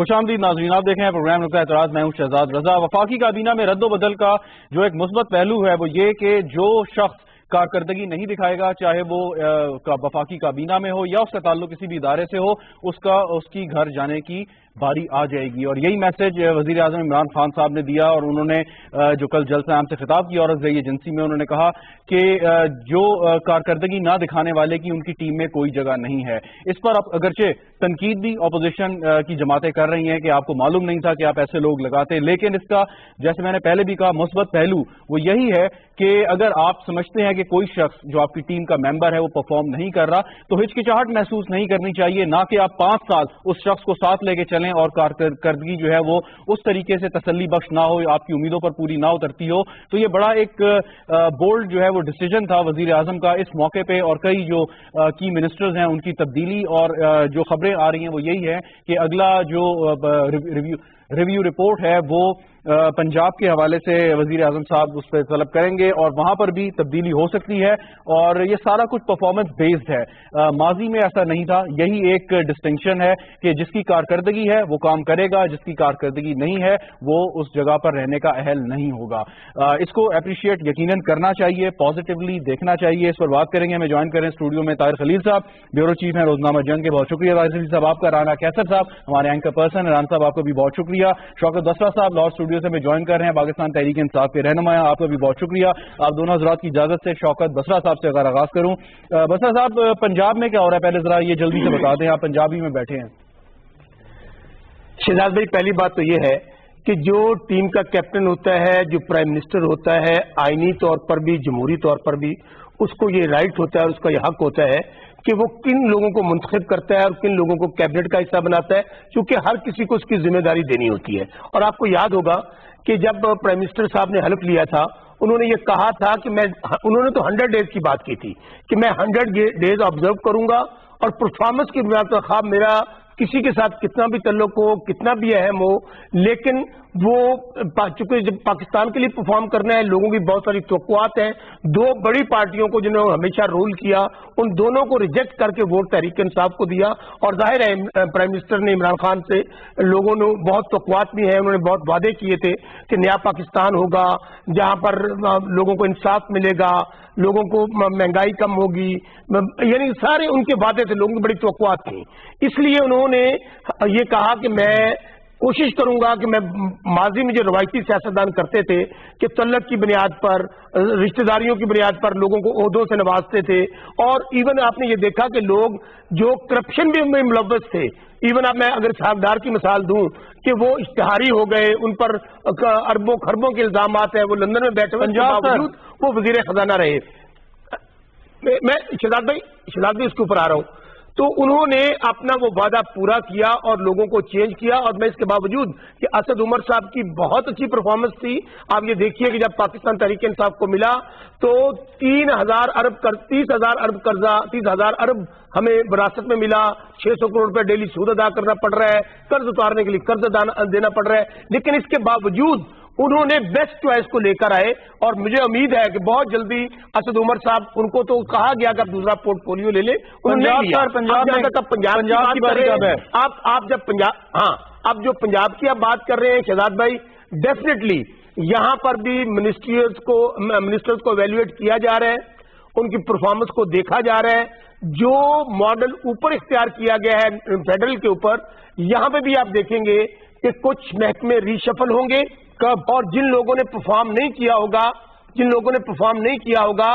خوش آمدید ناظرین، آپ دیکھ رہے ہیں پروگرام نقطہ اعتراض، میں ہوں شہزاد رضا۔ وفاقی کابینہ میں رد و بدل کا جو ایک مثبت پہلو ہے وہ یہ کہ جو شخص کارکردگی نہیں دکھائے گا، چاہے وہ وفاقی کابینہ میں ہو یا اس کا تعلق کسی بھی ادارے سے ہو، اس کی گھر جانے کی باری آ جائے گی۔ اور یہی میسج وزیر اعظم عمران خان صاحب نے دیا، اور انہوں نے جو کل جلسہ عام سے خطاب کیا عورت ذریعہ ایجنسی میں، انہوں نے کہا کہ جو کارکردگی نہ دکھانے والے کی ان کی ٹیم میں کوئی جگہ نہیں ہے۔ اس پر اب اگرچہ تنقید بھی اپوزیشن کی جماعتیں کر رہی ہیں کہ آپ کو معلوم نہیں تھا کہ آپ ایسے لوگ لگاتے، لیکن اس کا جیسے میں نے پہلے بھی کہا مثبت پہلو وہ یہی ہے کہ اگر آپ سمجھتے ہیں کہ کوئی شخص جو آپ کی ٹیم کا ممبر ہے وہ پرفارم نہیں کر رہا تو ہچکچاہٹ محسوس نہیں کرنی چاہیے، نہ کہ آپ 5 سال اس شخص کو ساتھ لے کے چلیں اور کارکردگی جو ہے وہ اس طریقے سے تسلی بخش نہ ہو، آپ کی امیدوں پر پوری نہ اترتی ہو۔ تو یہ بڑا ایک بولڈ جو ہے وہ ڈیسیجن تھا وزیر اعظم کا اس موقع پہ، اور کئی جو کی منسٹرز ہیں ان کی تبدیلی، اور جو خبریں آ رہی ہیں وہ یہی ہے کہ اگلا جو ریویو رپورٹ ہے وہ پنجاب کے حوالے سے وزیر اعظم صاحب اس پہ طلب کریں گے، اور وہاں پر بھی تبدیلی ہو سکتی ہے، اور یہ سارا کچھ پرفارمنس بیسڈ ہے۔ ماضی میں ایسا نہیں تھا، یہی ایک ڈسٹنکشن ہے کہ جس کی کارکردگی ہے وہ کام کرے گا، جس کی کارکردگی نہیں ہے وہ اس جگہ پر رہنے کا اہل نہیں ہوگا۔ اس کو اپریشیٹ یقیناً کرنا چاہیے، پازیٹیولی دیکھنا چاہیے۔ اس پر بات کریں گے، ہمیں جوائن کریں اسٹوڈیو میں طاہر خلیل صاحب، بیورو چیف ہیں روزنامہ جنگ کے، بہت شکریہ طاہر خلیل صاحب آپ کا۔ رانا کیسر صاحب ہمارے اینکر پرسن، رانا صاحب آپ کو بھی بہت شکریہ۔ شوکت بسرا صاحب لاہور اسٹوڈیو سے ہمیں جوائن کر رہے ہیں، پاکستان تحریک انصاف کے رہنما، آپ کا بھی بہت شکریہ۔ آپ دونوں حضرات کی اجازت سے شوکت بسرا صاحب سے اگر آغاز کروں، بسرا صاحب پنجاب میں کیا ہو رہا ہے پہلے ذرا یہ جلدی سے بتا دیں، آپ پنجابی میں بیٹھے ہیں۔ شہزاد بھائی، پہلی بات تو یہ ہے کہ جو ٹیم کا کیپٹن ہوتا ہے، جو پرائم منسٹر ہوتا ہے، آئینی طور پر بھی جمہوری طور پر بھی اس کو یہ رائٹ ہوتا ہے اور اس کا یہ حق ہوتا ہے کہ وہ کن لوگوں کو منتخب کرتا ہے اور کن لوگوں کو کیبنٹ کا حصہ بناتا ہے، کیونکہ ہر کسی کو اس کی ذمہ داری دینی ہوتی ہے۔ اور آپ کو یاد ہوگا کہ جب پرائم منسٹر صاحب نے حلف لیا تھا، انہوں نے یہ کہا تھا کہ انہوں نے تو 100 ڈیز کی بات کی تھی کہ میں 100 ڈیز آبزرو کروں گا، اور پرفارمنس کی بنیاد پر خواب میرا کسی کے ساتھ کتنا بھی تعلق ہو، کتنا بھی اہم ہو، لیکن وہ چونکہ جب پاکستان کے لیے پرفارم کرنا ہے، لوگوں کی بہت ساری توقعات ہیں۔ 2 بڑی پارٹیوں کو جنہوں نے ہمیشہ رول کیا، ان دونوں کو ریجیکٹ کر کے ووٹ تحریک انصاف کو دیا، اور ظاہر ہے پرائم منسٹر نے عمران خان سے لوگوں نے بہت توقعات بھی ہیں، انہوں نے بہت وعدے کیے تھے کہ نیا پاکستان ہوگا جہاں پر لوگوں کو انصاف ملے گا، لوگوں کو مہنگائی کم ہوگی، یعنی سارے ان کے وعدے تھے، لوگوں کی بڑی توقعات تھیں۔ اس لیے انہوں نے یہ کہا کہ میں کوشش کروں گا کہ میں ماضی میں جو روایتی سیاستدان کرتے تھے کہ تعلق کی بنیاد پر، رشتہ داریوں کی بنیاد پر لوگوں کو عہدوں سے نوازتے تھے، اور ایون آپ نے یہ دیکھا کہ لوگ جو کرپشن بھی ملوث تھے، ایون اب میں اگر اسحاق ڈار کی مثال دوں کہ وہ اشتہاری ہو گئے، ان پر اربوں خربوں کے الزامات ہیں، وہ لندن میں بیٹھے ہوئے کے باوجود وہ وزیر خزانہ رہے۔ میں شہزاد بھائی اس کے اوپر آ رہا ہوں، تو انہوں نے اپنا وہ وعدہ پورا کیا اور لوگوں کو چینج کیا، اور میں اس کے باوجود کہ اسد عمر صاحب کی بہت اچھی پرفارمنس تھی۔ آپ یہ دیکھیے کہ جب پاکستان تحریک انصاف کو ملا تو 30,000 ارب قرضہ، 30,000 ارب ہمیں وراثت میں ملا، 600 کروڑ روپے ڈیلی سود ادا کرنا پڑ رہا ہے، قرض اتارنے کے لیے قرض دینا پڑ رہا ہے، لیکن اس کے باوجود انہوں نے بیسٹ چوائس کو لے کر آئے، اور مجھے امید ہے کہ بہت جلدی اسد عمر صاحب، ان کو تو کہا گیا کہ آپ دوسرا پورٹ فولیو لے لیں، پنجاب کی باری کب ہے؟ آپ جب اب جو پنجاب کی آپ بات کر رہے ہیں شہزاد بھائی، ڈیفینیٹلی یہاں پر بھی منسٹرز کو ایویلویٹ کیا جا رہا ہے، ان کی پرفارمنس کو دیکھا جا رہا ہے۔ جو ماڈل اوپر اختیار کیا گیا ہے فیڈرل کے اوپر، یہاں پہ بھی آپ دیکھیں گے کہ کچھ محکمے ری شفل ہوں گے، اور جن لوگوں نے پرفارم نہیں کیا ہوگا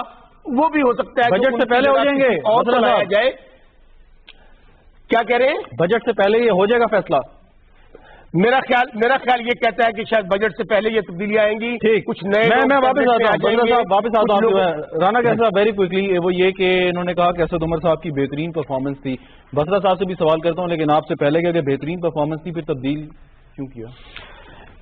وہ بھی ہو سکتا ہے بجٹ سے پہلے ہو جائیں گے اور لایا جائے۔ کیا کہہ رہے ہیں؟ بجٹ سے پہلے یہ ہو جائے گا فیصلہ؟ میرا خیال یہ کہتا ہے کہ شاید بجٹ سے پہلے یہ تبدیلیاں آئیں گی، کچھ نئے میں واپس آتا ہوں رانا کیسا ویری کوئکلی، وہ یہ کہ انہوں نے کہا کہ اسد عمر صاحب کی بہترین پرفارمنس تھی۔ بسرا صاحب سے بھی سوال کرتا ہوں، لیکن آپ سے پہلے کہ بہترین پرفارمنس تھی پھر تبدیل کیوں کیا؟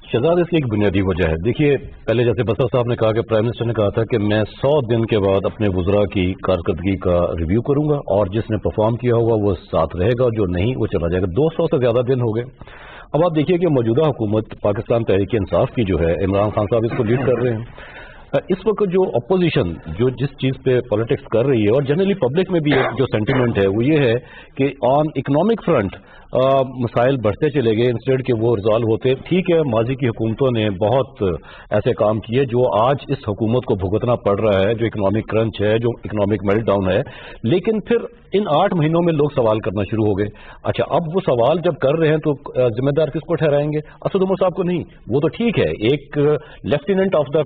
شہزاد اس کی ایک بنیادی وجہ ہے۔ دیکھیے، پہلے جیسے بسرا صاحب نے کہا کہ پرائم منسٹر نے کہا تھا کہ میں 100 دن کے بعد اپنے وزراء کی کارکردگی کا ریویو کروں گا، اور جس نے پرفارم کیا ہوگا وہ ساتھ رہے گا، جو نہیں وہ چلا جائے گا۔ 200 سے زیادہ دن ہو گئے۔ اب آپ دیکھیے کہ موجودہ حکومت پاکستان تحریک انصاف کی جو ہے، عمران خان صاحب اس کو لیڈ کر رہے ہیں، اس وقت جو اپوزیشن جو جس چیز پہ پالیٹکس کر رہی ہے اور جنرلی پبلک میں بھی ایک جو سینٹیمنٹ ہے وہ یہ ہے کہ آن اکنامک فرنٹ مسائل بڑھتے چلے گئے انسٹیڈ کہ وہ ریزالو ہوتے. ٹھیک ہے, ماضی کی حکومتوں نے بہت ایسے کام کیے جو آج اس حکومت کو بھگتنا پڑ رہا ہے, جو اکنامک کرنچ ہے, جو اکنامک میلٹ ڈاؤن ہے, لیکن پھر ان 8 مہینوں میں لوگ سوال کرنا شروع ہو گئے. اچھا, اب وہ سوال جب کر رہے ہیں تو ذمہ دار کس کو ٹھہرائیں گے؟ اسد عمر صاحب کو نہیں. وہ تو ٹھیک ہے, ایک لیفٹیننٹ آف دا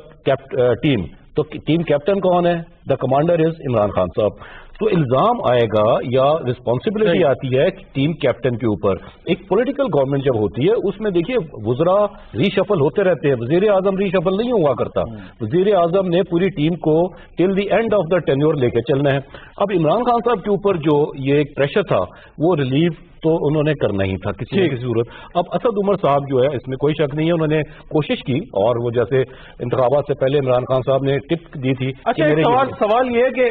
ٹیم, تو ٹیم کیپٹن کون ہے؟ دا کمانڈر از عمران خان صاحب. تو الزام آئے گا یا رسپانسبلٹی آتی ہے ٹیم کیپٹن کے اوپر. ایک پولیٹیکل گورنمنٹ جب ہوتی ہے اس میں دیکھیے وزراء ری شفل ہوتے رہتے ہیں, وزیر اعظم ری شفل نہیں ہوا کرتا. وزیر اعظم نے پوری ٹیم کو till the end of the tenure لے کے چلنا ہے. اب عمران خان صاحب کے اوپر جو یہ ایک پریشر تھا وہ ریلیف تو انہوں نے کرنا ہی تھا کسی نہ کسی صورت. اب اسد عمر صاحب جو ہے اس میں کوئی شک نہیں ہے, انہوں نے کوشش کی اور وہ جیسے انتخابات سے پہلے عمران خان صاحب نے ٹپ دی تھی. اچھا, سوال یہ ہے کہ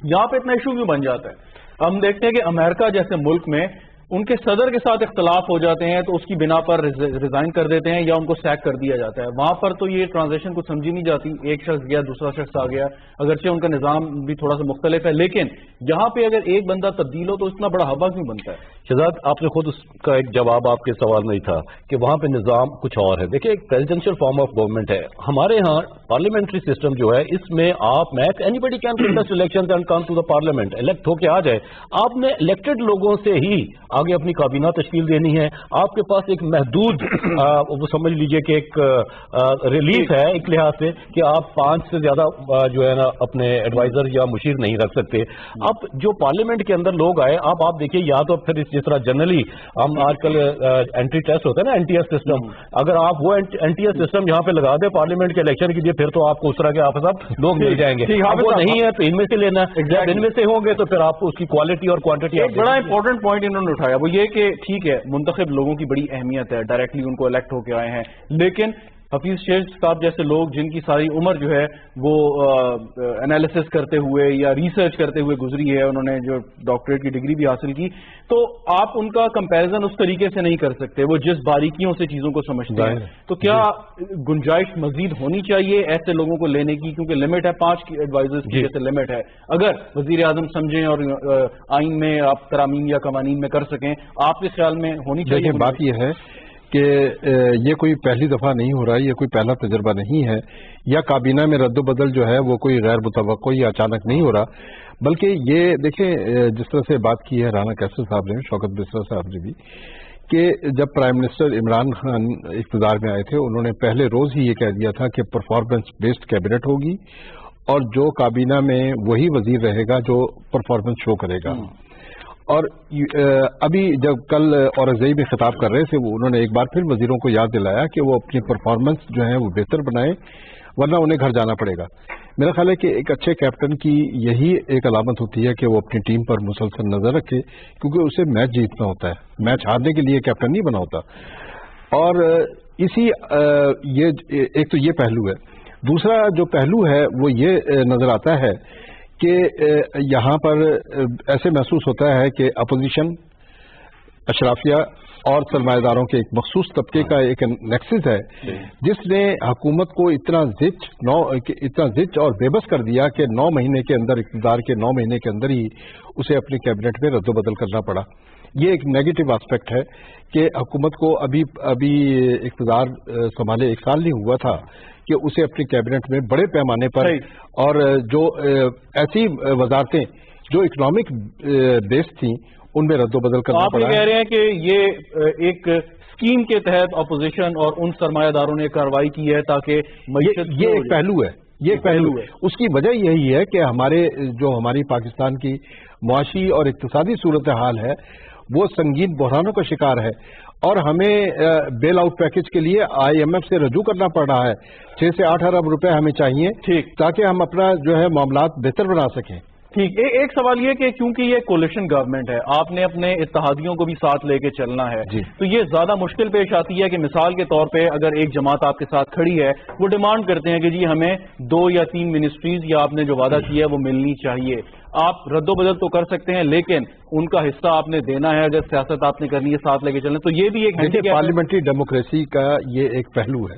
یہاں پہ اتنا ایشو کیوں بن جاتا ہے؟ ہم دیکھتے ہیں کہ امریکہ جیسے ملک میں ان کے صدر کے ساتھ اختلاف ہو جاتے ہیں تو اس کی بنا پر ریزائن کر دیتے ہیں یا ان کو سیک کر دیا جاتا ہے. وہاں پر تو یہ ٹرانزیکشن کچھ سمجھی نہیں جاتی, ایک شخص گیا دوسرا شخص آ گیا, اگرچہ ان کا نظام بھی تھوڑا سا مختلف ہے, لیکن یہاں پہ اگر ایک بندہ تبدیل ہو تو اتنا بڑا ہوا کیوں بنتا ہے؟ شہزاد, آپ نے خود اس کا ایک جواب آپ کے سوال میں ہی تھا کہ وہاں پہ نظام کچھ اور ہے. دیکھیں, ایک پریزیڈینشیل فارم آف گورنمنٹ ہے. ہمارے ہاں پارلیمنٹری سسٹم جو ہے اس میں آپ anybody can contest elections and come to the parliament, elect ہو کے آ جائے. آپ نے الیکٹڈ لوگوں سے ہی آگے اپنی کابینہ تشکیل دینی ہے. آپ کے پاس ایک محدود وہ سمجھ لیجئے کہ ایک ریلیف ہے ایک لحاظ سے کہ آپ 5 سے زیادہ جو ہے نا اپنے ایڈوائزر یا مشیر نہیں رکھ سکتے. اب جو پارلیمنٹ کے اندر لوگ آئے, آپ دیکھیے یا تو پھر جس طرح جنرلی ہم آج کل اینٹری ٹیسٹ ہوتا ہے نا, این ٹی ایس سسٹم, اگر آپ وہ این ٹی ایس سسٹم یہاں پہ لگا دیں پارلیمنٹ کے الیکشن کے لیے پھر تو آپ کو اس طرح کے آپ صاحب لوگ مل جائیں گے. وہ نہیں ہے تو ان میں سے لینا, جب ان میں سے ہوں گے تو پھر آپ کو اس کی کوالٹی اور کوانٹٹی. ایک بڑا امپورٹنٹ پوائنٹ انہوں نے اٹھایا وہ یہ کہ ٹھیک ہے منتخب لوگوں کی بڑی اہمیت ہے, ڈائریکٹلی ان کو الیکٹ ہو کے آئے ہیں, لیکن حفیظ شیخ صاحب جیسے لوگ جن کی ساری عمر جو ہے وہ انالیسس کرتے ہوئے یا ریسرچ کرتے ہوئے گزری ہے, انہوں نے جو ڈاکٹریٹ کی ڈگری بھی حاصل کی, تو آپ ان کا کمپیریزن اس طریقے سے نہیں کر سکتے, وہ جس باریکیوں سے چیزوں کو سمجھتے ہیں. تو کیا گنجائش مزید ہونی چاہیے ایسے لوگوں کو لینے کی, کیونکہ لمٹ ہے 5 کی ایڈوائزرز کی جیسے لمٹ ہے, اگر وزیر اعظم سمجھیں اور آئین میں آپ ترامیم یا قوانین میں کر سکیں, آپ کے خیال میں ہونی چاہیے؟ بات یہ ہے کہ یہ کوئی پہلی دفعہ نہیں ہو رہا ہے, یہ کوئی پہلا تجربہ نہیں ہے, یا کابینہ میں رد و بدل جو ہے وہ کوئی غیر متوقع یا اچانک نہیں ہو رہا, بلکہ یہ دیکھیں جس طرح سے بات کی ہے رانا کیسر صاحب نے, شوکت بسرا صاحب نے بھی, کہ جب پرائم منسٹر عمران خان اقتدار میں آئے تھے انہوں نے پہلے روز ہی یہ کہہ دیا تھا کہ پرفارمنس بیسڈ کیبنٹ ہوگی اور جو کابینہ میں وہی وزیر رہے گا جو پرفارمنس شو کرے گا. اور ابھی جب کل اورنگزئی میں خطاب کر رہے تھے وہ انہوں نے ایک بار پھر وزیروں کو یاد دلایا کہ وہ اپنی پرفارمنس جو ہے وہ بہتر بنائیں ورنہ انہیں گھر جانا پڑے گا. میرا خیال ہے کہ ایک اچھے کیپٹن کی یہی ایک علامت ہوتی ہے کہ وہ اپنی ٹیم پر مسلسل نظر رکھے, کیونکہ اسے میچ جیتنا ہوتا ہے, میچ ہارنے کے لیے کیپٹن نہیں بنا ہوتا. اور اسی یہ ایک تو یہ پہلو ہے. دوسرا جو پہلو ہے وہ یہ نظر آتا ہے کہ یہاں پر ایسے محسوس ہوتا ہے کہ اپوزیشن, اشرافیہ اور سرمایہ داروں کے ایک مخصوص طبقے کا ایک نیکسس ہے جس نے حکومت کو اتنا زچ اور بے بس کر دیا کہ 9 مہینے کے اندر, اقتدار کے 9 مہینے کے اندر ہی اسے اپنی کیبنٹ میں رد و بدل کرنا پڑا. یہ ایک نیگیٹو آسپیکٹ ہے کہ حکومت کو ابھی اقتدار سنبھالے 1 سال نہیں ہوا تھا کہ اسے اپنی کیبنٹ میں بڑے پیمانے پر اور جو ایسی وزارتیں جو اکنامک بیس تھیں ان میں رد و بدل کرنا پڑا. آپ یہ کہہ رہے ہیں کہ یہ ایک اسکیم کے تحت اپوزیشن اور ان سرمایہ داروں نے کارروائی کی ہے تاکہ یہ ایک پہلو ہے, یہ ایک پہلو ہے. اس کی وجہ یہی ہے کہ ہماری پاکستان کی معاشی اور اقتصادی صورتحال ہے وہ سنگین بحرانوں کا شکار ہے, اور ہمیں بیل آؤٹ پیکج کے لیے IMF سے رجوع کرنا پڑ رہا ہے. 6 سے 8 ارب روپے ہمیں چاہیے تاکہ ہم اپنا جو ہے معاملات بہتر بنا سکیں. ٹھیک, ایک سوال یہ کہ کیونکہ یہ کولیشن گورنمنٹ ہے, آپ نے اپنے اتحادیوں کو بھی ساتھ لے کے چلنا ہے, تو یہ زیادہ مشکل پیش آتی ہے کہ مثال کے طور پہ اگر ایک جماعت آپ کے ساتھ کھڑی ہے, وہ ڈیمانڈ کرتے ہیں کہ جی ہمیں 2 یا 3 منسٹریز یا آپ نے جو وعدہ کیا ہے وہ ملنی چاہیے. آپ رد و بدل تو کر سکتے ہیں لیکن ان کا حصہ آپ نے دینا ہے, اگر سیاست آپ نے کرنی ہے ساتھ لے کے چلنا, تو یہ بھی ایک پارلیمنٹری ڈیموکریسی کا یہ ایک پہلو ہے.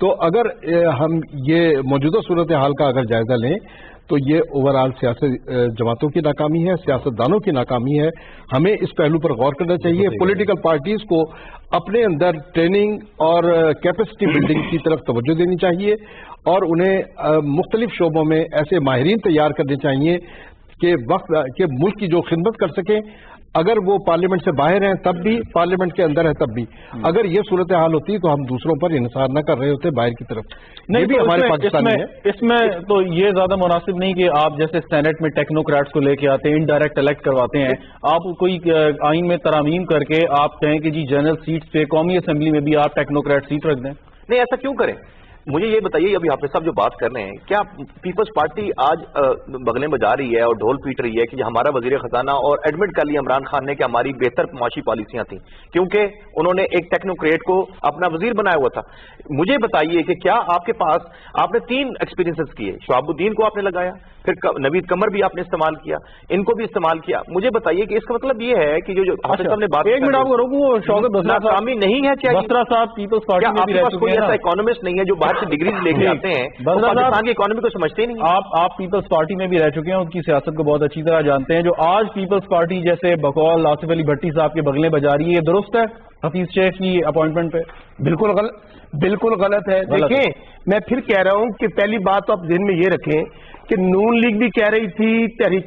تو اگر ہم یہ موجودہ صورتحال کا اگر جائزہ لیں تو یہ اوورآل سیاسی جماعتوں کی ناکامی ہے، سیاستدانوں کی ناکامی ہے. ہمیں اس پہلو پر غور کرنا چاہیے. پولیٹیکل پارٹیز کو اپنے اندر ٹریننگ اور کیپیسٹی بلڈنگ کی طرف توجہ دینی چاہیے اور انہیں مختلف شعبوں میں ایسے ماہرین تیار کرنے چاہیے کہ ملک کی جو خدمت کر سکیں. اگر وہ پارلیمنٹ سے باہر ہیں تب بھی، پارلیمنٹ کے اندر ہے تب بھی. اگر یہ صورتحال ہوتی تو ہم دوسروں پر انحصار نہ کر رہے ہوتے باہر کی طرف. نہیں بھی ہمارے پاکستانی ہے. اس میں تو یہ زیادہ مناسب نہیں کہ آپ جیسے سینٹ میں ٹیکنوکریٹس کو لے کے آتے ہیں، انڈائریکٹ الیکٹ کرواتے ہیں. آپ کوئی آئین میں ترامیم کر کے آپ کہیں کہ جی جنرل سیٹس پہ قومی اسمبلی میں بھی آپ ٹیکنوکریٹ سیٹ رکھ دیں. نہیں، ایسا کیوں کریں؟ مجھے یہ بتائیے، ابھی حافظ صاحب جو بات کر رہے ہیں، کیا پیپلز پارٹی آج بغلیں بجا رہی ہے اور ڈھول پیٹ رہی ہے کہ ہمارا وزیر خزانہ اور ایڈمٹ کر لیا عمران خان نے کہ ہماری بہتر معاشی پالیسیاں تھیں کیونکہ انہوں نے ایک ٹیکنوکریٹ کو اپنا وزیر بنایا ہوا تھا؟ مجھے بتائیے کہ کیا آپ کے پاس، آپ نے 3 ایکسپیرینسز کیے، شہاب الدین کو آپ نے لگایا، پھر نوید قمر بھی آپ نے استعمال کیا، ان کو بھی استعمال کیا. مجھے بتائیے کہ اس کا مطلب یہ ہے کہ جو حافظ صاحب نے بات، ایک منٹ آپ کو روکوں، شوکت بسرا ناکامی نہیں ہے. کیا بسرا صاحب پیپلز پارٹی کیا میں آپ بھی کے رہ پاس چکے کوئی ہیں ایسا نا؟ اکانومسٹ نہیں ہے جو باہر سے ڈگریز لے کے آتے ہیں اور پاکستان کی اکانومی کو سمجھتے نہیں ہیں؟ آپ پیپلز پارٹی میں بھی رہ چکے ہیں، ان کی سیاست کو بہت اچھی طرح جانتے ہیں. جو آج پیپلز پارٹی جیسے بقول آصف علی بھٹی صاحب کے بغلیں بجا رہی ہے، یہ درست ہے حفیظ شیخ کی اپوائنٹمنٹ پہ؟ بالکل غلط ہے. دیکھیں، میں پھر کہہ رہا ہوں کہ پہلی بات تو آپ ذہن میں یہ رکھیں کہ نون لیگ بھی کہہ رہی تھی، تحریک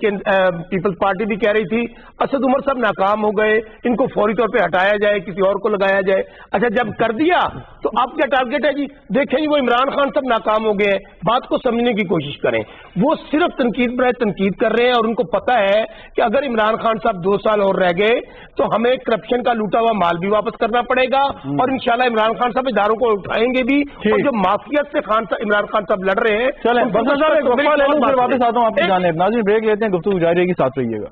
پیپلز پارٹی بھی کہہ رہی تھی اسد عمر صاحب ناکام ہو گئے، ان کو فوری طور پہ ہٹایا جائے، کسی اور کو لگایا جائے. اچھا، جب کر دیا تو اب کیا ٹارگیٹ ہے جی؟ دیکھیں وہ عمران خان صاحب ناکام ہو گئے ہیں. بات کو سمجھنے کی کوشش کریں. وہ صرف تنقید پر تنقید کر رہے ہیں اور ان کو پتا ہے کہ اگر عمران خان صاحب 2 سال اور رہ گئے تو ہمیں کرپشن کا لوٹا ہوا مال بھی واپس کرنا پڑے گا اور انشاءاللہ عمران خان صاحب اداروں کو اٹھائیں گے بھی. اور جو مافیات سے عمران خان صاحب لڑ رہے ہیں، چلیں بسرا صاحب ایک وقفہ لے لوں، پھر واپس آتا ہوں آپ کی جانب. ناظرین بریک لیتے ہیں، گفتگو جاری رہے گی، ساتھ رہیے گا.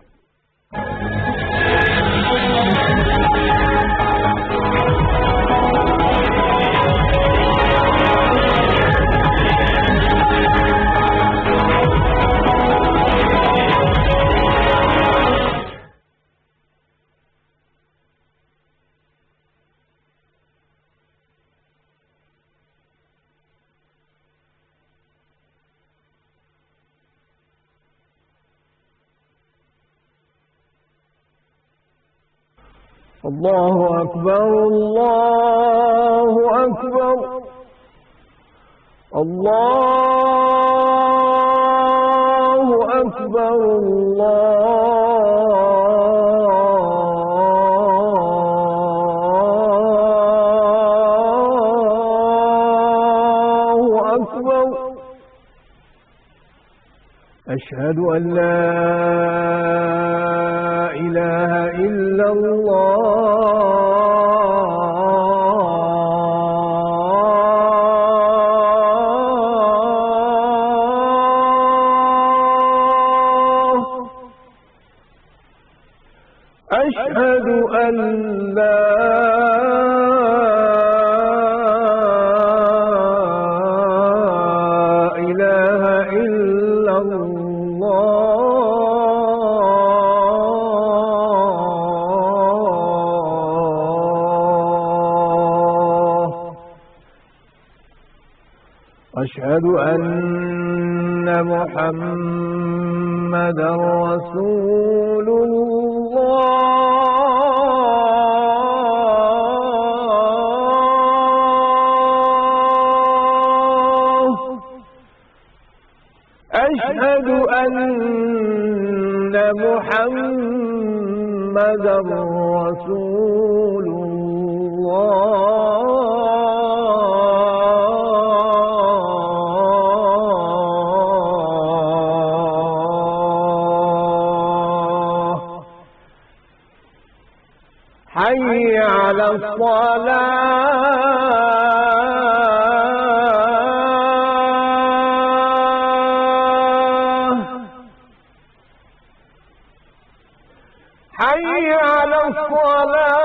اللہ اکبر اللہ اکبر اللہ اکبر اللہ اکبر. اشہد ان لا الہ الا اللہ اشہد ان لا الہ الا اللہ اشہد ان محمدا رسول اللہ اشہد ان محمدا رسول اللہ. حي على الصلاة حي على الصلاة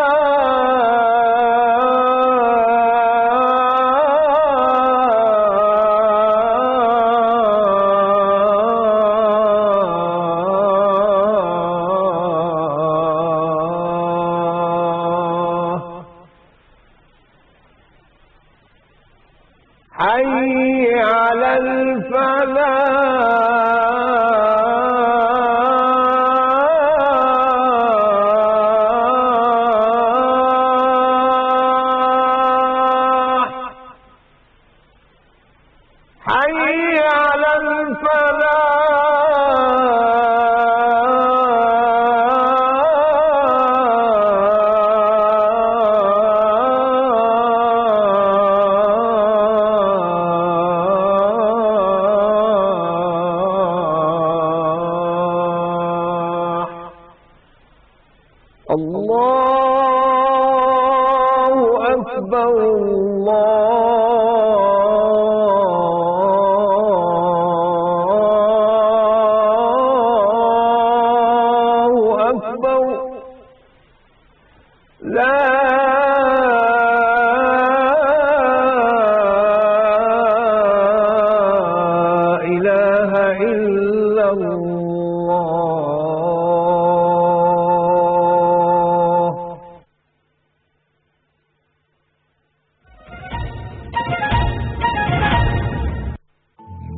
حي على الفلاح الله أكبر الله أكبر لا إله إلا الله.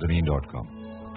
Zameen.com,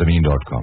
Zameen.com,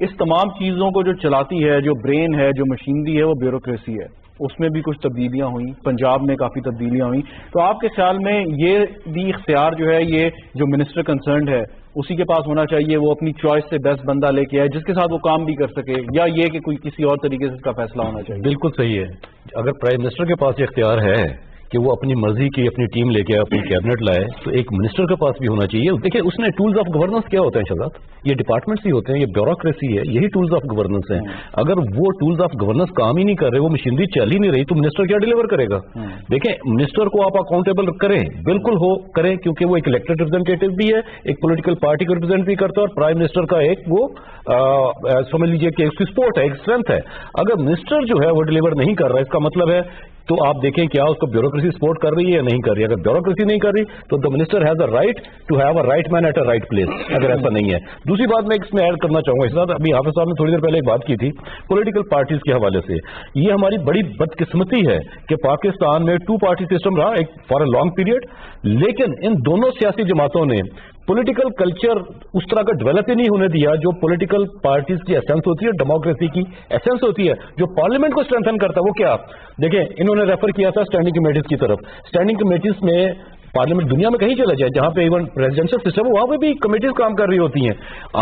اس تمام چیزوں کو جو چلاتی ہے، جو برین ہے، جو مشینری ہے، وہ بیوروکریسی ہے. اس میں بھی کچھ تبدیلیاں ہوئیں، پنجاب میں کافی تبدیلیاں ہوئیں. تو آپ کے خیال میں یہ بھی اختیار جو ہے، یہ جو منسٹر کنسرنڈ ہے اسی کے پاس ہونا چاہیے، وہ اپنی چوائس سے بیسٹ بندہ لے کے آئے جس کے ساتھ وہ کام بھی کر سکے، یا یہ کہ کوئی کسی اور طریقے سے اس کا فیصلہ ہونا چاہیے؟ بالکل صحیح ہے. اگر پرائم منسٹر کے پاس یہ اختیار ہے کہ وہ اپنی مرضی کی اپنی ٹیم لے کے اپنی کیبنٹ لائے، تو ایک منسٹر کے پاس بھی ہونا چاہیے. دیکھیں اس نے ٹولز آف گورننس کیا ہوتے ہیں شہزاد، یہ ڈپارٹمنٹس ہی ہوتے ہیں، یہ بیوروکریسی ہے، یہی ٹولز آف گورننس ہیں. اگر وہ ٹولز آف گورننس کام ہی نہیں کر رہے، وہ مشینری چل ہی نہیں رہی، تو منسٹر کیا ڈیلیور کرے گا؟ دیکھیں منسٹر کو آپ اکاؤنٹیبل کریں، بالکل ہو کریں، کیونکہ وہ ایک الیکٹڈ ریپرزینٹیٹو بھی ہے، ایک پولیٹیکل پارٹی کو ریپرزینٹ بھی کرتا ہے، اور پرائم منسٹر کا ایک وہ سمجھ لیجیے کہ اس کی سپورٹ ہے، ایک اسٹرینتھ ہے. اگر منسٹر جو ہے وہ ڈیلیور نہیں کر رہا، اس کا مطلب ہے تو آپ دیکھیں کیا اس کو بیوروکریسی سپورٹ کر رہی ہے یا نہیں کر رہی ہے. اگر بیوروکریسی نہیں کر رہی تو the minister has a right to have a right man at a right place. اگر ایسا نہیں ہے. دوسری بات میں اس میں ایڈ کرنا چاہوں گا، اس ساتھ ابھی حافظ صاحب نے تھوڑی دیر پہلے ایک بات کی تھی پولیٹیکل پارٹیز کے حوالے سے. یہ ہماری بڑی بدقسمتی ہے کہ پاکستان میں 2 پارٹی سسٹم رہا ایک فار اے لانگ پیریڈ، لیکن ان دونوں سیاسی جماعتوں نے پولیٹیکل کلچر اس طرح کا ڈیولپ ہی نہیں ہونے دیا جو پولیٹیکل پارٹیز کی ایسنس ہوتی ہے، ڈیموکریسی کی ایسنس ہوتی ہے، جو پارلیمنٹ کو اسٹرینتھن کرتا ہے. وہ کیا دیکھیں انہوں نے ریفر کیا تھا اسٹینڈنگ کمیٹیز کی طرف. اسٹینڈنگ کمیٹیز میں پارلیمنٹ دنیا میں کہیں چلا جائے جہاں پہ ایون پریزیڈنشل سسٹم وہاں پہ بھی کمیٹیز کام کر رہی ہوتی ہیں.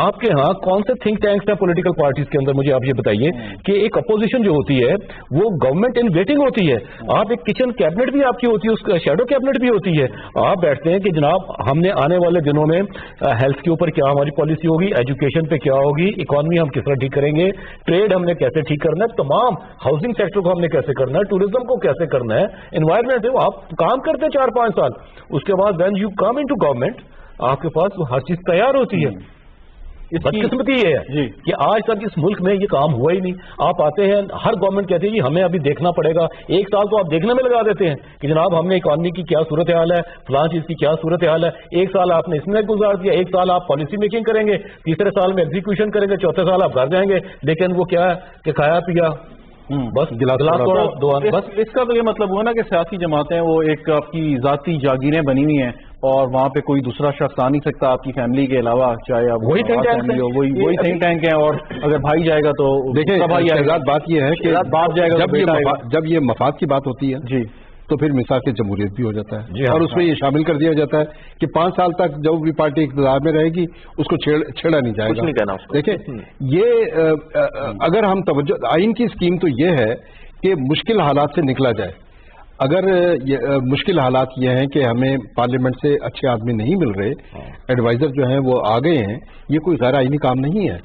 آپ کے ہاں کون سے تھنک ٹینکس ہیں پولیٹیکل پارٹیز کے اندر؟ مجھے آپ یہ بتائیے کہ ایک اپوزیشن جو ہوتی ہے وہ گورنمنٹ ان ویٹنگ ہوتی ہے. آپ ایک کچن کیبنٹ بھی آپ کی ہوتی ہے، اس کا شیڈو کیبنٹ بھی ہوتی ہے. آپ بیٹھتے ہیں کہ جناب ہم نے آنے والے دنوں میں ہیلتھ کے اوپر کیا ہماری پالیسی ہوگی، ایجوکیشن پہ کیا ہوگی، اکانومی ہم کس طرح ٹھیک کریں گے، ٹریڈ ہم نے کیسے ٹھیک کرنا ہے، تمام ہاؤسنگ سیکٹر کو ہم نے کیسے کرنا ہے، ٹوریزم کو کیسے کرنا ہے، انوائرمنٹ ہے. آپ کام کرتے ہیں 4-5 سال، اس کے بعد when you come into government آپ کے پاس ہر چیز تیار ہوتی ہے. بدقسمتی یہ ہے کہ آج تک اس ملک میں یہ کام ہوا ہی نہیں. آپ آتے ہیں ہر گورنمنٹ کہتے ہیں جی ہمیں ابھی دیکھنا پڑے گا. 1 سال تو آپ دیکھنے میں لگا دیتے ہیں کہ جناب ہم نے اکانومی کی کیا صورتحال ہے، فلاں چیز کی کیا صورتحال ہے. 1 سال آپ نے اس میں گزار دیا، 1 سال آپ پالیسی میکنگ کریں گے، تیسرے سال میں ایگزیکیوشن کریں گے، چوتھے سال آپ گھر جائیں گے. لیکن وہ کیا ہے کہ کھایا پیا بس بس. اس کا تو یہ مطلب ہوا نا کہ سیاسی جماعتیں وہ ایک آپ کی ذاتی جاگیریں بنی ہوئی ہیں اور وہاں پہ کوئی دوسرا شخص آ نہیں سکتا آپ کی فیملی کے علاوہ، چاہے آپ وہی تھنک ٹینک ہے. اور اگر بھائی جائے گا تو دیکھیں بات یہ ہے کہ باپ جائے گا جب یہ مفاد کی بات ہوتی ہے جی تو پھر میثاق جمہوریت بھی ہو جاتا ہے. اور اس میں یہ شامل کر دیا جاتا ہے کہ 5 سال تک جو بھی پارٹی اقتدار میں رہے گی اس کو چھیڑا نہیں جائے گا. دیکھیں یہ اگر ہم توجہ آئین کی اسکیم تو یہ ہے کہ مشکل حالات سے نکلا جائے. اگر مشکل حالات یہ ہیں کہ ہمیں پارلیمنٹ سے اچھے آدمی نہیں مل رہے، ایڈوائزر جو ہیں وہ آ گئے ہیں، یہ کوئی غیر آئینی کام نہیں ہے،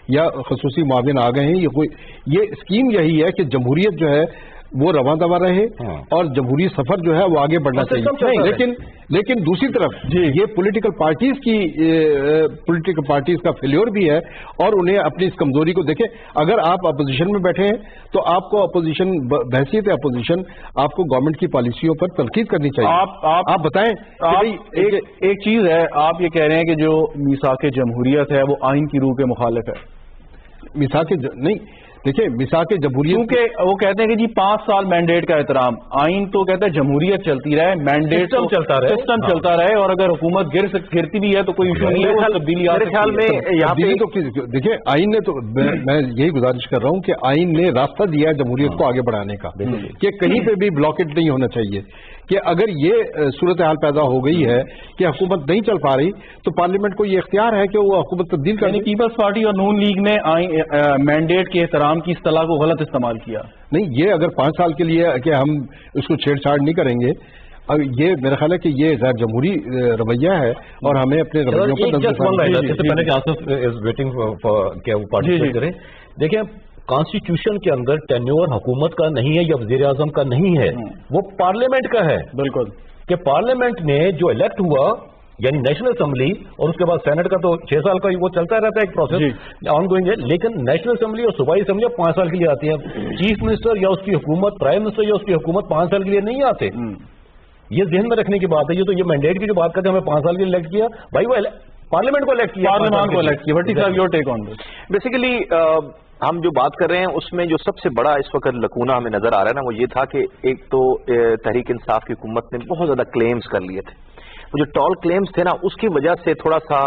یا خصوصی معاون آ گئے ہیں، یہ اسکیم یہی ہے کہ جمہوریت جو ہے وہ رواں دواں رہے اور جمہوری سفر جو ہے وہ آگے بڑھنا چاہیے. لیکن دوسری طرف یہ پولیٹیکل پارٹیز کا فیلیور بھی ہے اور انہیں اپنی اس کمزوری کو دیکھیں. اگر آپ اپوزیشن میں بیٹھے ہیں تو آپ کو اپوزیشن بحیثیت اپوزیشن آپ کو گورنمنٹ کی پالیسیوں پر تنقید کرنی چاہیے. آپ بتائیں. ایک چیز ہے، آپ یہ کہہ رہے ہیں کہ جو میثاق جمہوریت ہے وہ آئین کی روح کے مخالف ہے. میثاق نہیں، دیکھیں میثاق جمہوریت کیونکہ وہ کہتے ہیں کہ جی 5 سال مینڈیٹ کا احترام، آئین تو کہتا ہے جمہوریت چلتی رہے، مینڈیٹ سسٹم چلتا رہے، اور اگر حکومت گرتی بھی ہے تو کوئی ایشو نہیں ہے. میرے خیال میں یہاں پہ دیکھیں آئین نے تو میں یہی گزارش کر رہا ہوں کہ آئین نے راستہ دیا ہے جمہوریت کو آگے بڑھانے کا کہ کہیں پہ بھی بلاکیٹ نہیں ہونا چاہیے. کہ اگر یہ صورتحال پیدا ہو گئی ہے کہ حکومت نہیں چل پا رہی تو پارلیمنٹ کو یہ اختیار ہے کہ وہ حکومت تبدیل کرے. یعنی پیپلز پارٹی اور نون لیگ نے مینڈیٹ کے احترام کی اصطلاح کو غلط استعمال کیا. نہیں، یہ اگر 5 سال کے لیے کہ ہم اس کو چھیڑ چھاڑ نہیں کریں گے، یہ میرا خیال ہے کہ یہ غیر جمہوری رویہ ہے اور ہمیں اپنے رویوں پر دیکھیں کانسٹیٹیوشن کے اندر ٹینیور حکومت کا نہیں ہے یا وزیر اعظم کا نہیں ہے، وہ پارلیمنٹ کا ہے. بالکل کہ پارلیمنٹ نے جو الیکٹ ہوا یعنی نیشنل اسمبلی اور اس کے بعد سینٹ کا تو 6 سال کا وہ چلتا رہتا ہے ایک پروسیس آن گوئنگ ہے، لیکن نیشنل اسمبلی اور صوبائی اسمبلی 5 سال کے لیے آتی ہے. چیف منسٹر یا اس کی حکومت، پرائم منسٹر یا اس کی حکومت 5 سال کے لیے نہیں آتے. یہ ذہن میں رکھنے کی بات ہے. یہ تو یہ مینڈیٹ کی جو بات کرتے ہیں ہمیں 5 سال کے لیے الیکٹ کیا، بھائی وہ پارلیمنٹ کو الیکٹ کیا، پارلیمان کو الیکٹ کیا. بیسیکلی ہم جو بات کر رہے ہیں اس میں جو سب سے بڑا اس وقت لکونہ ہمیں نظر آ رہا ہے نا، وہ یہ تھا کہ ایک تو تحریک انصاف کی حکومت نے بہت زیادہ کلیمز کر لیے تھے. وہ جو ٹال کلیمز تھے نا اس کی وجہ سے تھوڑا سا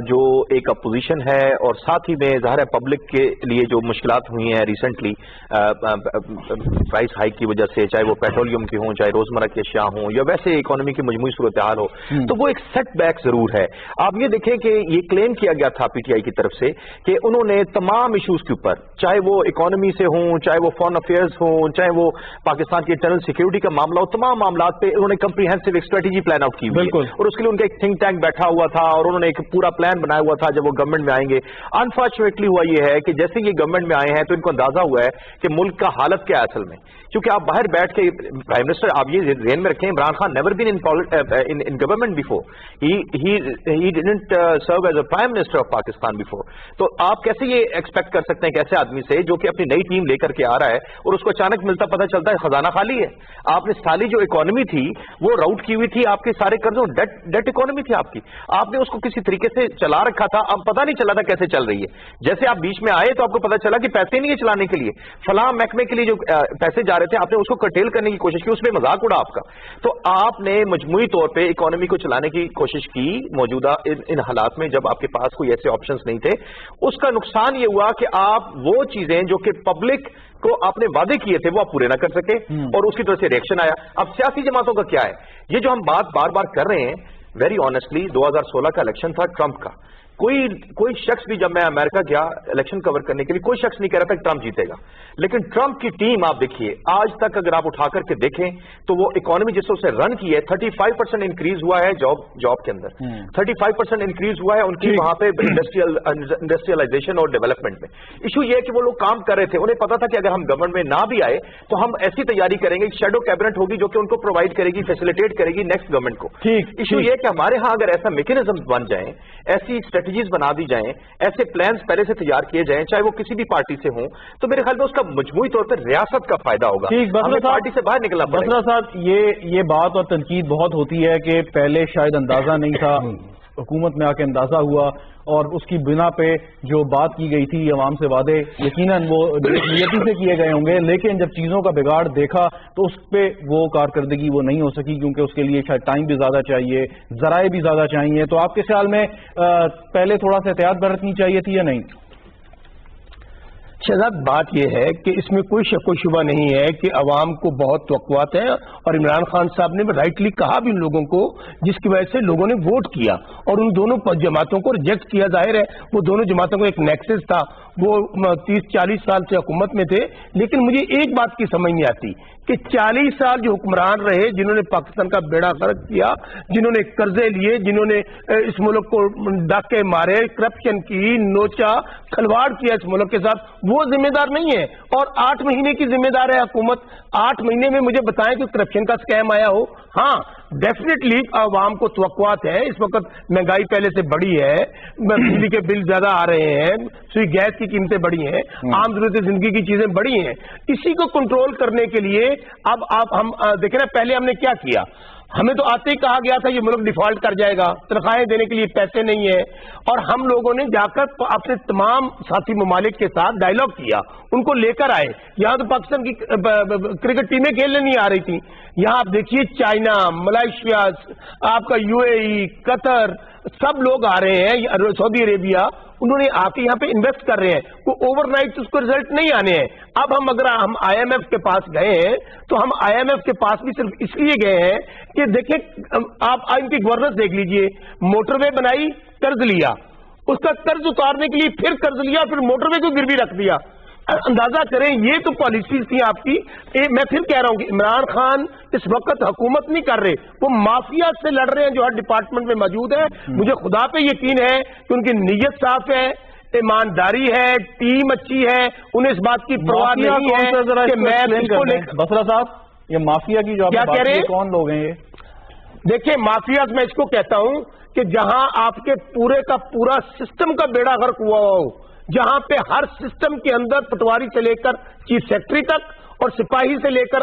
جو ایک اپوزیشن ہے اور ساتھ ہی میں ظاہر ہے پبلک کے لیے جو مشکلات ہوئی ہیں ریسنٹلی پرائس ہائیک کی وجہ سے، چاہے وہ پیٹرولیم کی ہوں، چاہے روزمرہ کی اشیاء ہوں، یا ویسے اکانومی کی مجموعی صورتحال ہو، تو وہ ایک سیٹ بیک ضرور ہے۔ آپ یہ دیکھیں کہ یہ کلیم کیا گیا تھا پی ٹی آئی کی طرف سے کہ انہوں نے تمام ایشوز کے اوپر، چاہے وہ اکانومی سے ہوں، چاہے وہ فارن افیئرز ہوں، چاہے وہ پاکستان کی انٹرنل سیکورٹی کا معاملہ ہو، تمام معاملات پہ انہوں نے کمپریہنسو ایک اسٹریٹجی پلان آؤٹ کی ہوئی ہے، اور اس کے لیے ان کا ایک تھنک ٹینک بیٹھا ہوا تھا اور انہوں نے ایک پورا پلان بنایا ہوا تھا جب وہ گورنمنٹ میں آئیں گے۔ انفارچونیٹلی ہوا یہ ہے کہ جیسے یہ گورنمنٹ میں آئے ہیں تو ان کو اندازہ ہوا ہے کہ ملک کا حالت کیا ہے اصل میں، کیونکہ آپ باہر بیٹھ کے پرائم منسٹر، آپ یہ ذہن میں رکھیں، Imran Khan never been in government before, he didn't serve as a prime minister of Pakistan before. تو آپ کیسے یہ ایکسپیکٹ کر سکتے ہیں کہ ایسے آدمی سے جو کہ اپنی نئی ٹیم لے کر کے آ رہا ہے اور اس کو اچانک ملتا پتہ چلتا ہے خزانہ خالی ہے؟ آپ نے سالی جو اکانومی تھی وہ راؤٹ کی ہوئی تھی، آپ کے سارے قرضوں ڈیٹ اکانومی تھی آپ نے اس کو کسی طریقے سے چلا رکھا تھا، اب پتہ نہیں چلا تھا کیسے چل رہی ہے۔ جیسے آپ بیچ میں آئے تو آپ کو پتہ چلا کہ پیسے نہیں ہے چلانے کے لیے، فلاں محکمے کے لیے جو پیسے جا رہے تھے آپ نے اس کو کرٹیل کرنے کی کوشش کی، اس میں مذاق اڑا آپ کا۔ تو آپ نے مجموعی طور پہ اکانومی کو چلانے کی کوشش کی موجودہ ان حالات میں جب آپ کے پاس کوئی ایسے آپشنز نہیں تھے۔ اس کا نقصان یہ ہوا کہ آپ وہ چیزیں جو کہ پبلک کو آپ نے وعدے کیے تھے وہ آپ پورے نہ کر سکے، اور اس کی طرف سے ریئیکشن آیا۔ اب سیاسی جماعتوں کا کیا ہے، یہ جو ہم بات بار بار کر رہے ہیں، ویری آنیسٹلی 2016 کا الیکشن تھا ٹرمپ کا، کوئی شخص بھی، جب میں امریکہ گیا الیکشن کور کرنے کے لیے، کوئی شخص نہیں کہہ رہا تھا کہ ٹرمپ جیتے گا، لیکن ٹرمپ کی ٹیم آپ دیکھیے آج تک اگر آپ اٹھا کر کے دیکھیں تو وہ اکانومی جس سے رن کی ہے 35% انکریز ہوا ہے جاب کے اندر، 35% انکریز ہوا ہے ان کی وہاں پہ انڈسٹریلائزیشن اور ڈیولپمنٹ میں۔ ایشو یہ ہے کہ وہ لوگ کام کر رہے تھے، انہیں پتا تھا کہ اگر ہم گورنمنٹ میں نہ بھی آئے تو ہم ایسی تیاری کریں گے، شیڈو کیبنٹ ہوگی جو کہ ان کو پرووائڈ کرے گی، فیسیلیٹیٹ کرے گی نیکسٹ گورنمنٹ کو۔ ایشو یہ ہے کہ ہمارے ہاں اگر ایسا میکینزم بن جائیں، ایسی اسٹریٹجیز بنا دی جائیں، ایسے پلانز پہلے سے تیار کیے جائیں، چاہے وہ کسی بھی پارٹی سے ہوں، تو میرے خیال میں اس کا مجموعی طور پر ریاست کا فائدہ ہوگا۔ ہمیں پارٹی سے باہر نکلنا پڑے گا۔ بسرا صاحب، یہ بات اور تنقید بہت ہوتی ہے کہ پہلے شاید اندازہ نہیں تھا، حکومت میں آ کے اندازہ ہوا، اور اس کی بنا پہ جو بات کی گئی تھی عوام سے وعدے یقیناً وہ نیتی سے کیے گئے ہوں گے، لیکن جب چیزوں کا بگاڑ دیکھا تو اس پہ وہ کارکردگی وہ نہیں ہو سکی، کیونکہ اس کے لیے شاید ٹائم بھی زیادہ چاہیے، ذرائع بھی زیادہ چاہیے۔ تو آپ کے خیال میں پہلے تھوڑا سا احتیاط برتنی چاہیے تھی یا نہیں؟ شہزاد، بات یہ ہے کہ اس میں کوئی شک و شبہ نہیں ہے کہ عوام کو بہت توقعات ہیں، اور عمران خان صاحب نے رائٹلی کہا بھی ان لوگوں کو، جس کی وجہ سے لوگوں نے ووٹ کیا اور ان دونوں جماعتوں کو ریجیکٹ کیا۔ ظاہر ہے وہ دونوں جماعتوں کو ایک نیکسس تھا، وہ 30-40 سال سے حکومت میں تھے، لیکن مجھے ایک بات کی سمجھ نہیں آتی کہ 40 سال جو حکمران رہے، جنہوں نے پاکستان کا بیڑا غرق کیا، جنہوں نے قرضے لیے، جنہوں نے اس ملک کو ڈاکے مارے، کرپشن کی، نوچا، کھلواڑ کیا اس ملک کے ساتھ، وہ ذمہ دار نہیں ہے۔ اور 8 مہینے کی ذمہ دار ہے حکومت۔ 8 مہینے میں مجھے بتائیں کہ کرپشن کا سکیم آیا ہو؟ ہاں، ڈیفینیٹلی عوام کو توقعات ہے۔ اس وقت مہنگائی پہلے سے بڑی ہے، بجلی کے بل زیادہ آ رہے ہیں، سوئی گیس کی قیمتیں بڑی ہیں، عام ضرورت زندگی کی چیزیں بڑی ہیں۔ اسی کو کنٹرول کرنے کے لیے اب ہم دیکھیں نا، پہلے ہم نے کیا کیا؟ ہمیں تو آتے ہی کہا گیا تھا یہ ملک ڈیفالٹ کر جائے گا، تنخواہیں دینے کے لیے پیسے نہیں ہیں، اور ہم لوگوں نے جا کر اپنے تمام ساتھی ممالک کے ساتھ ڈائیلاگ کیا، ان کو لے کر آئے۔ یہاں تو پاکستان کی کرکٹ ٹیمیں کھیلنے نہیں آ رہی تھیں، یہاں آپ دیکھیے چائنا، ملائیشیا، آپ کا UAE، قطر، سب لوگ آ رہے ہیں، سعودی عربیہ، انہوں نے آ کے یہاں پہ انویسٹ کر رہے ہیں۔ کوئی اوور نائٹ اس کو رزلٹ نہیں آنے ہیں۔ اب اگر ہم IMF کے پاس گئے ہیں تو ہم IMF کے پاس بھی صرف اس لیے گئے ہیں کہ دیکھیں، آپ ان کی گورننس دیکھ لیجئے، موٹر وے بنائی، قرض لیا، اس کا قرض اتارنے کے لیے پھر قرض لیا، پھر موٹر وے کو گروی رکھ دیا۔ اندازہ کریں یہ تو پالیسیز تھیں آپ کی۔ میں پھر کہہ رہا ہوں کہ عمران خان اس وقت حکومت نہیں کر رہے، وہ مافیا سے لڑ رہے ہیں جو ہر ڈپارٹمنٹ میں موجود ہے۔ مجھے خدا پہ یقین ہے کہ ان کی نیت صاف ہے، ایمانداری ہے، ٹیم اچھی ہے، انہیں اس بات کی پرواہ نہیں ہے کہ میں اس کو لے۔ بسرا صاحب، یہ مافیا کی جو آپ بات ہے کون لوگ ہیں یہ؟ دیکھیں، مافیا میں اس کو کہتا ہوں کہ جہاں آپ کے پورے کا پورا سسٹم کا بیڑا غرق ہوا ہو، جہاں پہ ہر سسٹم کے اندر پٹواری سے لے کر چیف سیکرٹری تک اور سپاہی سے لے کر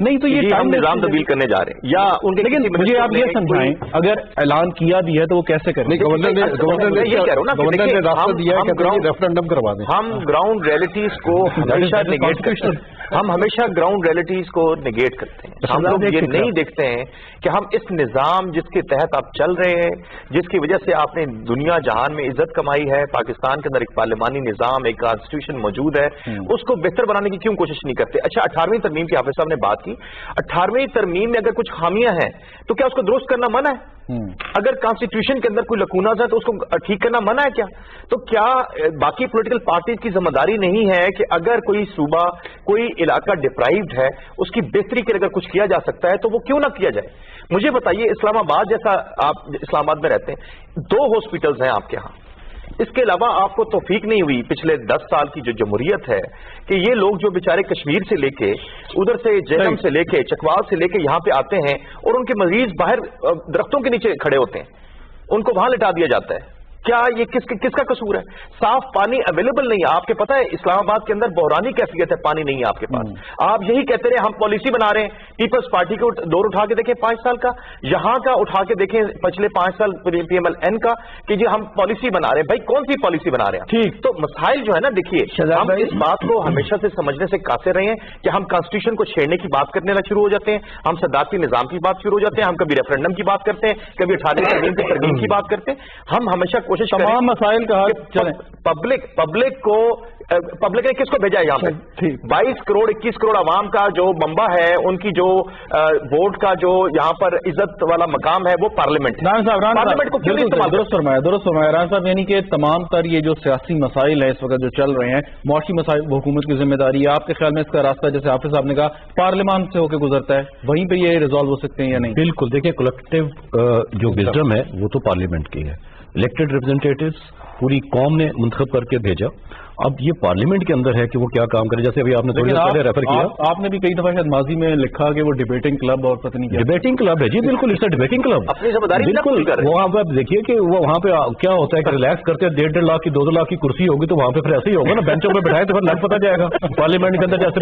نہیں تو یہ ہم نظام تبدیل کرنے جا رہے ہیں یا ان کے، لیکن مجھے آپ یہ سمجھائیں اگر اعلان کیا بھی ہے تو وہ کیسے کریں؟ گورنر نے راستہ دیا ہے کہ ریفرنڈم کروا دیں. ہم گراؤنڈ ریئلٹیز کو ہمیشہ نگیٹ کرتے ہیں. ہم ہمیشہ گراؤنڈ ریئلٹیز کو نگیٹ کرتے ہیں. ہم لوگ یہ نہیں دیکھتے ہیں کہ ہم اس نظام جس کے تحت آپ چل رہے ہیں، جس کی وجہ سے آپ نے دنیا جہان میں عزت کمائی ہے، پاکستان کے اندر ایک پارلیمانی نظام، ایک کانسٹیٹیوشن موجود ہے، اس کو بہتر بنانے کی کیوں کوشش نہیں کرتے؟ اچھا 18ویں ترمیم کی حافظ صاحب نے بات کی، 18ویں ترمیم میں اگر کچھ خامیاں ہیں تو کیا اس کو درست کرنا منع ہے؟ اگر کانسٹیٹیوشن کے اندر کوئی لکوناز ہے تو اس کو ٹھیک کرنا منع ہے کیا؟ تو کیا باقی پولیٹیکل پارٹیز کی ذمہ داری نہیں ہے کہ اگر کوئی صوبہ، کوئی علاقہ ڈپرائیوڈ ہے، اس کی بہتری کے لیے اگر کچھ کیا جا سکتا ہے تو وہ کیوں نہ کیا جائے؟ مجھے بتائیے، اسلام آباد جیسا، آپ اسلام آباد میں رہتے ہیں، 2 ہاسپٹلز ہیں آپ کے ہاں، اس کے علاوہ آپ کو توفیق نہیں ہوئی پچھلے 10 سال کی جو جمہوریت ہے کہ یہ لوگ جو بیچارے کشمیر سے لے کے، ادھر سے جہلم سے لے کے، چکوال سے لے کے یہاں پہ آتے ہیں اور ان کے مریض باہر درختوں کے نیچے کھڑے ہوتے ہیں، ان کو وہاں لٹا دیا جاتا ہے. کیا یہ کس کا قصور ہے؟ صاف پانی اویلیبل نہیں ہے. آپ کے پتہ ہے اسلام آباد کے اندر بحرانی کیفیت ہے، پانی نہیں ہے آپ کے پاس. آپ یہی کہتے رہے ہم پالیسی بنا رہے ہیں. پیپلز پارٹی کو دور اٹھا کے دیکھیں 5 سال کا، یہاں کا اٹھا کے دیکھیں پچھلے 5 سال پی ایم ایل این کا، کہ جی ہم پالیسی بنا رہے ہیں. بھائی کون سی پالیسی بنا رہے ہیں؟ ٹھیک تو مسائل جو ہے نا، دیکھیے ہم اس بات کو ہمیشہ سے سمجھنے سے قاصر رہے ہیں کہ ہم کانسٹیٹیوشن کو چھیڑنے کی بات کرنے شروع ہو جاتے ہیں، ہم صدارتی نظام کی بات شروع ہو جاتے ہیں، ہم کبھی ریفرنڈم کی بات کرتے ہیں، کبھی 18ویں ترمیم کی ترمیم کی بات کرتے ہیں. ہم ہمیشہ کوشش کریں تمام مسائل پبلک نے کس کو بھیجا ہے یہاں پہ؟ 22 کروڑ 21 کروڑ عوام کا جو منبع ہے، ان کی جو ووٹ کا جو یہاں پر عزت والا مقام ہے وہ پارلیمنٹ ہے. پارلیمنٹ کو کیوں نہیں استعمال؟ درست فرمایا ران صاحب. یعنی کہ تمام تر یہ جو سیاسی مسائل ہیں اس وقت جو چل رہے ہیں، معاشی مسائل، حکومت کی ذمہ داری ہے. آپ کے خیال میں اس کا راستہ، جیسے حافظ صاحب نے کہا، پارلیمان سے ہو کے گزرتا ہے، وہیں پہ یہ ریزالو ہو سکتے ہیں یا نہیں؟ بالکل. دیکھیں کلیکٹیو جو وزڈم ہے وہ تو پارلیمنٹ کی ہے. الیکٹڈ ریپرزینٹیٹوز پوری قوم نے منتخب کر کے بھیجا. اب یہ پارلیمنٹ کے اندر ہے کہ وہ کیا کام کرے. جیسے ابھی آپ نے تھوڑی دیر پہلے ریفر کیا، آپ نے بھی کئی دفعہ شاید ماضی میں لکھا کہ وہ ڈیبیٹنگ کلب اور پتہ نہیں کیا ڈیبیٹنگ کلب ہے. جی بالکل، اس ڈیبیٹنگ کلب اپنی ذمہ داری بالکل. وہاں پہ آپ دیکھیے کہ وہ وہاں پہ کیا ہوتا ہے کہ ریلیکس کرتے ہیں. 1.5 لاکھ کی 2 لاکھ کی کرسی ہوگی تو وہاں پہ پھر ایسے ہی ہوگا نا، بینچوں پہ بٹھائے تو پھر لگ پتا جائے گا. پارلیمنٹ کے اندر جیسے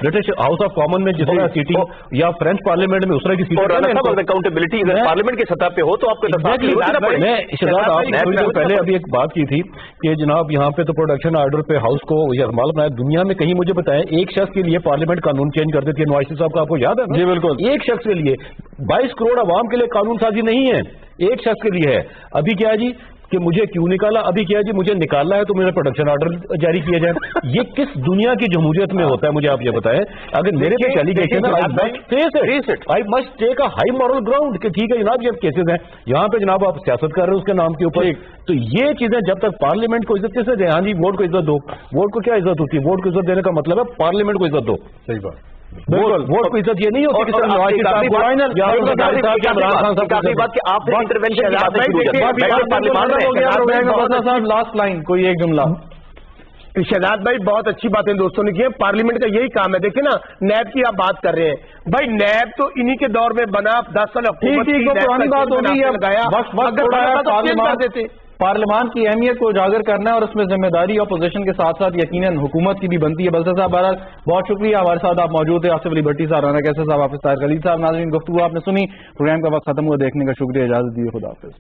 برٹش ہاؤس آف کامن میں جس طرح سیٹنگ، یا فرینچ پارلیمنٹ میں اس طرح کی سیٹنگ. اکاؤنٹیبلٹی پارلیمنٹ کی سطح پہ ہو تو آپ میں پہلے ابھی ایک بات کی تھی کہ جناب یہاں پہ تو پروڈکشن آرڈر پہ ہاؤس کو معلوم ہے. دنیا میں کہیں مجھے بتائیں ایک شخص کے لیے پارلیمنٹ قانون چینج کر دیتی ہے. نوائسی صاحب کا آپ کو یاد ہے؟ جی بالکل. ایک شخص کے لیے 22 کروڑ عوام کے لیے قانون سازی نہیں ہے، ایک شخص کے لیے ہے. ابھی کیا ہے جی کہ مجھے کیوں نکالا؟ ابھی کیا ہے جی مجھے نکالنا ہے تو میرے پروڈکشن آرڈر جاری کیا جائے. یہ کس دنیا کی جمہوریت میں ہوتا ہے مجھے آپ یہ بتائیں. اگر میرے پہ allegation I must take a high moral ground کہ ٹھیک ہے جناب یہ کیسز ہیں، یہاں پہ جناب آپ سیاست کر رہے ہیں اس کے نام کے اوپر. تو یہ چیزیں جب تک پارلیمنٹ کو عزت کیسے دیں؟ ہاں جی ووٹ کو عزت دو. ووٹ کو کیا عزت ہوتی ہے؟ ووٹ کو عزت دینے کا مطلب ہے پارلیمنٹ کو عزت دو. صحیح بات. ووٹ کو عزت یہ نہیں ہوتی کہ لاسٹ لائن کوئی ایک جملہ. شہزاد بھائی بہت اچھی باتیں دوستوں نے کی ہیں. پارلیمنٹ کا یہی کام ہے. دیکھیں نا نیب کی آپ بات کر رہے ہیں، بھائی نیب تو انہی کے دور میں بنا. 10 سال پرانی بات ہوگی. پارلیمان کی اہمیت کو اجاگر کرنا ہے اور اس میں ذمہ داری اپوزیشن کے ساتھ ساتھ یقیناً حکومت کی بھی بنتی ہے. بلسا صاحب بہرحال بہت شکریہ، ہمارے ساتھ آپ موجود ہیں. آصف علی بھٹی صاحب، رانا کیسر صاحب، حافظ طاہر خلیل صاحب. ناظرین گفتگو آپ نے سنی. پروگرام کا وقت ختم ہوا. دیکھنے کا شکریہ. اجازت دیجیے. خدا حافظ.